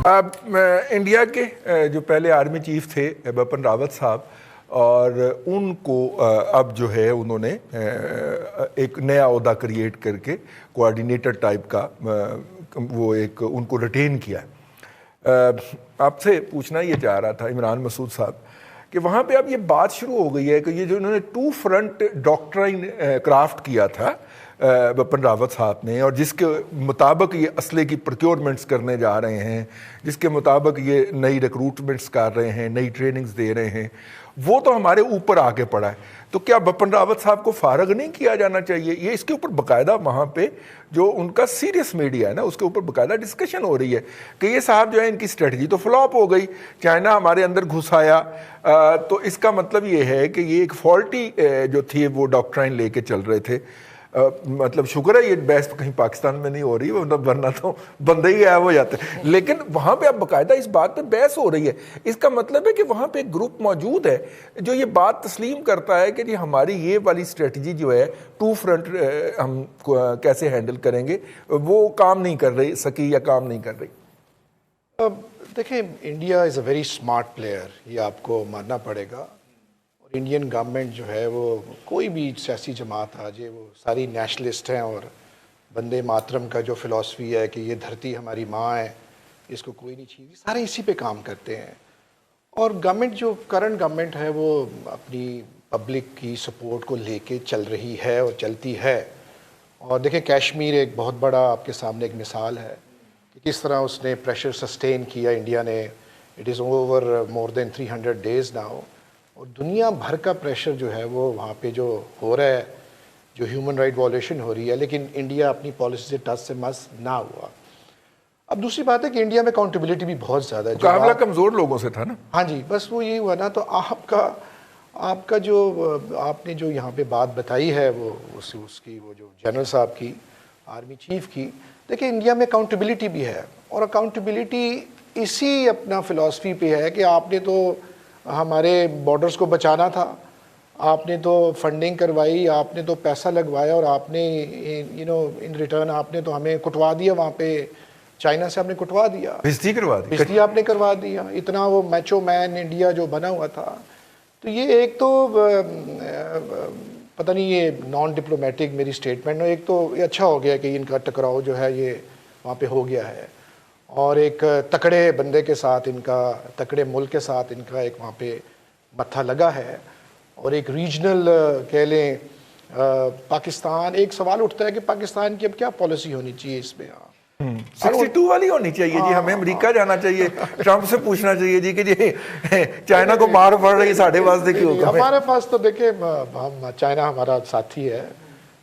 اب انڈیا کے جو پہلے آرمی چیف تھے بپن راوت صاحب، اور ان کو اب جو ہے انہوں نے ایک نیا عہدہ کریٹ کر کے کوآرڈینیٹر ٹائپ کا وہ ایک ان کو ریٹین کیا ہے۔ آپ سے پوچھنا یہ چاہ رہا تھا عمران مسعود صاحب کہ وہاں پہ اب یہ بات شروع ہو گئی ہے کہ یہ جو انہوں نے 2 فرنٹ ڈاکٹرائن کرافٹ کیا تھا بپن راوت صاحب نے، اور جس کے مطابق یہ اسلحے کی پروکیورمنٹس کرنے جا رہے ہیں، جس کے مطابق یہ نئی ریکروٹمنٹس کر رہے ہیں، نئی ٹریننگز دے رہے ہیں، وہ تو ہمارے اوپر آگے پڑا ہے۔ تو کیا بپن راوت صاحب کو فارغ نہیں کیا جانا چاہیے؟ یہ اس کے اوپر باقاعدہ وہاں پہ جو ان کا سیریس میڈیا ہے نا، اس کے اوپر باقاعدہ ڈسکشن ہو رہی ہے کہ یہ صاحب جو ہے ان کی اسٹریٹجی تو فلاپ ہو گئی، چائنا ہمارے اندر گھس آیا، تو اس کا مطلب یہ ہے کہ یہ ایک فالٹی جو تھی وہ ڈاکٹرائن لے کے چل رہے تھے۔ مطلب شکر ہے یہ بحث کہیں پاکستان میں نہیں ہو رہی، ورنہ تو بندے ہی غائب ہو جاتے ہیں، لیکن وہاں پہ اب باقاعدہ اس بات پہ بحث ہو رہی ہے۔ اس کا مطلب ہے کہ وہاں پہ ایک گروپ موجود ہے جو یہ بات تسلیم کرتا ہے کہ جی ہماری یہ والی اسٹریٹجی جو ہے 2 فرنٹ ہم کیسے ہینڈل کریں گے، وہ کام نہیں کر رہی سکی یا کام نہیں کر رہی۔ دیکھیں، India is a very smart player, یہ آپ کو ماننا پڑے گا۔ انڈین گورنمنٹ جو ہے وہ کوئی بھی سیاسی جماعت آ جائے، وہ ساری نیشنلسٹ ہیں، اور بندے ماترم کا جو فلسفی ہے کہ یہ دھرتی ہماری ماں ہے، اس کو کوئی نہیں چھینتی، سارے اسی پہ کام کرتے ہیں۔ اور گورنمنٹ جو کرنٹ گورنمنٹ ہے وہ اپنی پبلک کی سپورٹ کو لے کے چل رہی ہے اور چلتی ہے۔ اور دیکھیں، کشمیر ایک بہت بڑا آپ کے سامنے ایک مثال ہے کہ کس طرح اس نے پریشر سسٹین کیا انڈیا نے۔ It is over more than 300 days now, اور دنیا بھر کا پریشر جو ہے وہ وہاں پہ جو ہو رہا ہے، جو ہیومن رائٹ وائلیشن ہو رہی ہے، لیکن انڈیا اپنی پالیسی سے ٹچ سے مس نہ ہوا۔ اب دوسری بات ہے کہ انڈیا میں اکاؤنٹیبلٹی بھی بہت زیادہ ہے، مقابلہ کمزور لوگوں سے تھا نا۔ ہاں جی، بس وہ یہی ہوا نا۔ تو آپ کا جو آپ نے جو یہاں پہ بات بتائی ہے وہ اس کی وہ جو جنرل صاحب کی، آرمی چیف کی، دیکھیں انڈیا میں اکاؤنٹیبلٹی بھی ہے، اور اکاؤنٹیبلٹی اسی اپنا فلسفی پہ ہے کہ آپ نے تو ہمارے بارڈرز کو بچانا تھا، آپ نے تو فنڈنگ کروائی، آپ نے تو پیسہ لگوایا، اور آپ نے ان ریٹرن آپ نے تو ہمیں کٹوا دیا، وہاں پہ چائنا سے ہم نے کٹوا دیا، بجلی آپ نے کروا دیا، اتنا وہ میچو مین انڈیا جو بنا ہوا تھا۔ تو یہ ایک تو پتہ نہیں یہ نان ڈپلومیٹک میری اسٹیٹمنٹ ہے، ایک تو یہ اچھا ہو گیا کہ ان کا ٹکراؤ جو ہے یہ وہاں پہ ہو گیا ہے، اور ایک تکڑے بندے کے ساتھ ان کا، تکڑے ملک کے ساتھ ان کا ایک وہاں پہ متھا لگا ہے، اور ایک ریجنل کہہ لیں پاکستان۔ ایک سوال اٹھتا ہے کہ پاکستان کی اب کیا پالیسی ہونی چاہیے اس میں؟ 62 والی ہونی چاہیے جی، ہمیں امریکہ جانا چاہیے، ٹرمپ سے پوچھنا چاہیے جی کہ جی چائنا کو مار پڑ رہی ہے، ساڑھے واسطے کیوں؟ ہمارے پاس تو دیکھیں چائنا ہمارا ساتھی ہے،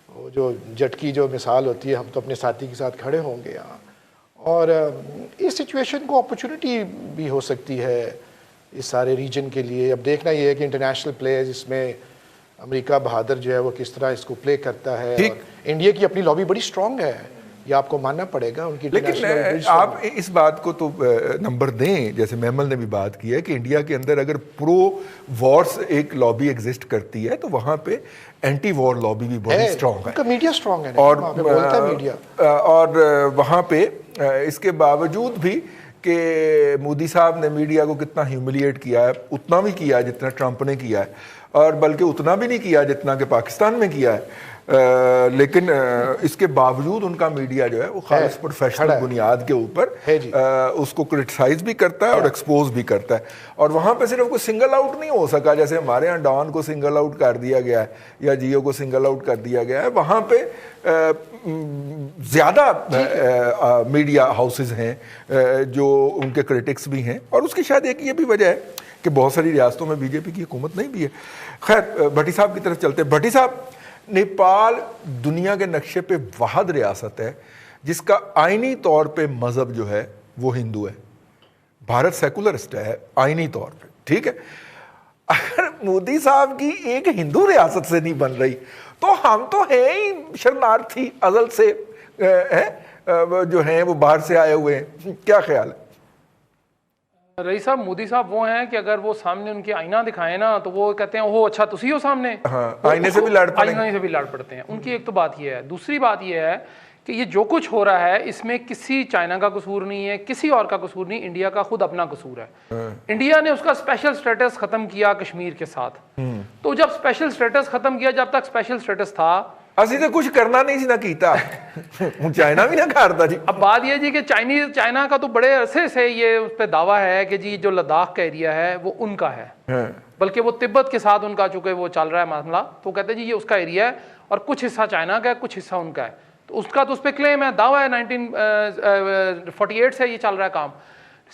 وہ جو جٹکی جو مثال ہوتی ہے، ہم تو اپنے ساتھی کے ساتھ کھڑے ہوں گے یہاں، اور اس سچویشن کو اپرچونٹی بھی ہو سکتی ہے اس سارے ریجن کے لیے۔ اب دیکھنا یہ ہے کہ انٹرنیشنل پلیئرز اس میں امریکہ بہادر جو ہے وہ کس طرح اس کو پلے کرتا ہے، اور انڈیا کی اپنی لابی بڑی اسٹرانگ ہے، یہ آپ کو ماننا پڑے گا ان کی۔ لیکن آپ اس بات کو تو نمبر دیں، جیسے میمل نے بھی بات کی ہے کہ انڈیا کے اندر اگر پرو وارس ایک لابی ایگزسٹ کرتی ہے تو وہاں پہ اینٹی وار لابی بھی بہت اسٹرانگ ہے، میڈیا اسٹرانگ ہے، اور وہاں پہ اس کے باوجود بھی کہ مودی صاحب نے میڈیا کو کتنا ہیوملیٹ کیا ہے، اتنا بھی کیا جتنا ٹرمپ نے کیا ہے، اور بلکہ اتنا بھی نہیں کیا جتنا کہ پاکستان میں کیا ہے، لیکن اس کے باوجود ان کا میڈیا جو ہے وہ خالص پروفیشنل بنیاد کے اوپر اس کو کرٹیسائز بھی کرتا ہے اور ایکسپوز بھی کرتا ہے، اور وہاں پہ صرف کوئی سنگل آؤٹ نہیں ہو سکا جیسے ہمارے ہاں ڈان کو سنگل آؤٹ کر دیا گیا ہے یا جیو کو سنگل آؤٹ کر دیا گیا ہے، وہاں پہ زیادہ میڈیا ہاؤسز ہیں جو ان کے کرٹکس بھی ہیں، اور اس کی شاید ایک یہ بھی وجہ ہے کہ بہت ساری ریاستوں میں بی جے پی کی حکومت نہیں بھی ہے۔ خیر، بھٹی صاحب کی طرف چلتے ہیں۔ بھٹی صاحب، نیپال دنیا کے نقشے پہ واحد ریاست ہے جس کا آئینی طور پہ مذہب جو ہے وہ ہندو ہے، بھارت سیکولرسٹ ہے آئینی طور پہ، ٹھیک ہے؟ اگر مودی صاحب کی ایک ہندو ریاست سے نہیں بن رہی تو ہم تو ہیں ہی شرنارتھی ازل سے، جو ہیں وہ باہر سے آئے ہوئے ہیں، کیا خیال ہے؟ رئیس صاحب، مودی صاحب وہ ہیں کہ اگر وہ سامنے ان کے آئینہ دکھائیں نا تو وہ کہتے ہیں اوہ اچھا تسی ہو سامنے، آئینے سے بھی لڑ پڑتے ہیں، آئینے سے بھی لڑ پڑتے ہیں۔ ان کی ایک تو بات یہ ہے۔ دوسری بات یہ ہے کہ یہ جو کچھ ہو رہا ہے اس میں کسی چائنا کا قصور نہیں ہے, کسی اور کا قصور نہیں, انڈیا کا خود اپنا قصور ہے. انڈیا نے اس کا اسپیشل اسٹیٹس ختم کیا کشمیر کے ساتھ. تو جب اسپیشل اسٹیٹس ختم کیا, جب تک اسپیشل اسٹیٹس تھا اسی تو کچھ کرنا نہیں سی نہ کیتا, چائنا بھی نہ کرتا جی. اب بات یہ جی کہ چائنا کا تو بڑے عرصے سے یہ اس پہ دعویٰ ہے کہ جی جو لداخ کا ایریا ہے وہ ان کا ہے, بلکہ وہ تبت کے ساتھ ان کا چونکہ وہ چل رہا ہے معاملہ, تو کہتے ہیں جی یہ اس کا ایریا ہے اور کچھ حصہ چائنا کا ہے, کچھ حصہ ان کا ہے. تو اس کا تو اس پہ کلیم ہے, دعویٰ ہے, 1948 سے یہ چل رہا ہے کام.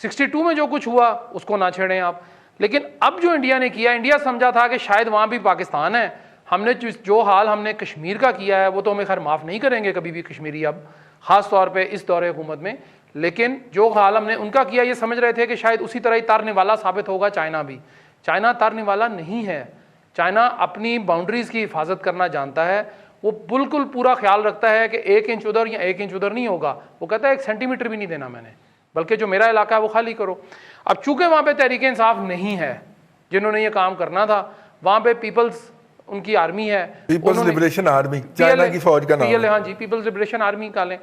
62 میں جو کچھ ہوا اس کو نہ چھیڑیں آپ. لیکن اب جو انڈیا نے کیا, انڈیا سمجھا تھا کہ شاید وہاں بھی پاکستان ہے, ہم نے جو حال ہم نے کشمیر کا کیا ہے وہ تو ہمیں خیر معاف نہیں کریں گے کبھی بھی کشمیری, اب خاص طور پہ اس دور حکومت میں, لیکن جو حال ہم نے ان کا کیا یہ سمجھ رہے تھے کہ شاید اسی طرح ہی ترنے والا ثابت ہوگا چائنا بھی. چائنا ترنے والا نہیں ہے. چائنا اپنی باؤنڈریز کی حفاظت کرنا جانتا ہے, وہ بالکل پورا خیال رکھتا ہے کہ 1 انچ ادھر یا 1 انچ ادھر نہیں ہوگا. وہ کہتا ہے 1 سینٹی میٹر بھی نہیں دینا میں نے, بلکہ جو میرا علاقہ ہے وہ خالی کرو. اب چونکہ وہاں پہ تحریک انصاف نہیں ہے جنہوں نے یہ کام کرنا تھا, وہاں پہ پیپلز ان کی آرمی ہے, پیپلز لبریشن آرمی, چائنا کی فوج کا نام ہے. ہاں جی, پیپلز لبریشن آرمی کا لیں.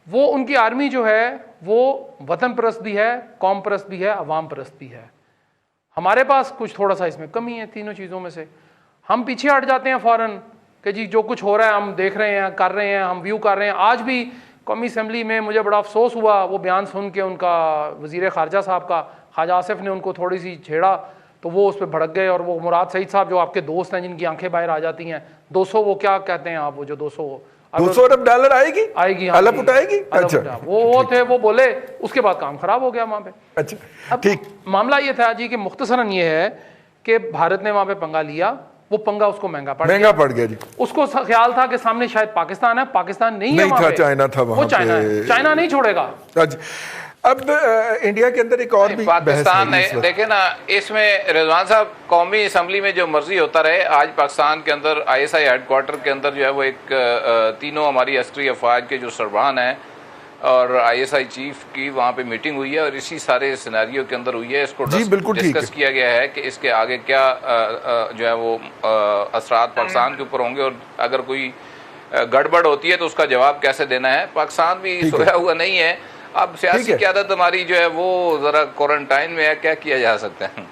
وہ ان کی آرمی جو ہے وہ وطن پرست بھی ہے, قوم پرست بھی ہے, عوام پرست بھی ہے. ہمارے پاس کچھ تھوڑا سا اس میں کمی ہے تینوں چیزوں میں سے. ہم پیچھے ہٹ جاتے ہیں فوراً کہ جی جو کچھ ہو رہا ہے ہم دیکھ رہے ہیں, کر رہے ہیں, ہم ویو کر رہے ہیں. آج بھی قومی اسمبلی میں مجھے بڑا افسوس ہوا وہ بیان سن کے, ان کا وزیر خارجہ صاحب کا, خواجہ آصف نے ان کو تھوڑی سی چھیڑا تو وہ اس پہ بھڑک گئے. اور وہ مراد سعید صاحب جو آپ کے دوست ہیں جن کی آنکھیں باہر آ جاتی ہیں, 200 وہ کیا کہتے ہیں آپ, وہ جو 200 $200 ارب آئے گی, حلب اٹھائے گی. اچھا وہ تھے, وہ بولے, اس کے بعد کام خراب ہو گیا وہاں پہ. اچھا ٹھیک. معاملہ یہ تھا جی کہ مختصراً یہ ہے کہ بھارت نے وہاں پہ پنگا لیا, وہ پنگا اس کو مہنگا پڑ گیا جی. اس کو خیال تھا کہ سامنے شاید پاکستان ہے, پاکستان نہیں تھا, چائنا تھا وہاں پہ, چائنا ہے, چائنا نہیں چھوڑے گا. اب انڈیا کے اندر ایک اور بھی پاکستان ہے, دیکھیں نا اس میں رضوان صاحب, قومی اسمبلی میں جو مرضی ہوتا رہے, آج پاکستان کے اندر ISI ہیڈ کوارٹر کے اندر جو ہے وہ ایک تینوں ہماری عسکری افواج کے جو سربراہ ہیں اور ISI چیف کی وہاں پہ میٹنگ ہوئی ہے, اور اسی سارے سیناریو کے اندر ہوئی ہے. اس کو ڈسکس کیا گیا ہے کہ اس کے آگے کیا جو ہے وہ اثرات پاکستان کے اوپر ہوں گے, اور اگر کوئی گڑبڑ ہوتی ہے تو اس کا جواب کیسے دینا ہے. پاکستان بھی سویا ہوا نہیں ہے. اب سیاسی قیادت ہماری جو ہے وہ ذرا کوارنٹائن میں ہے, کیا کیا جا سکتا ہے.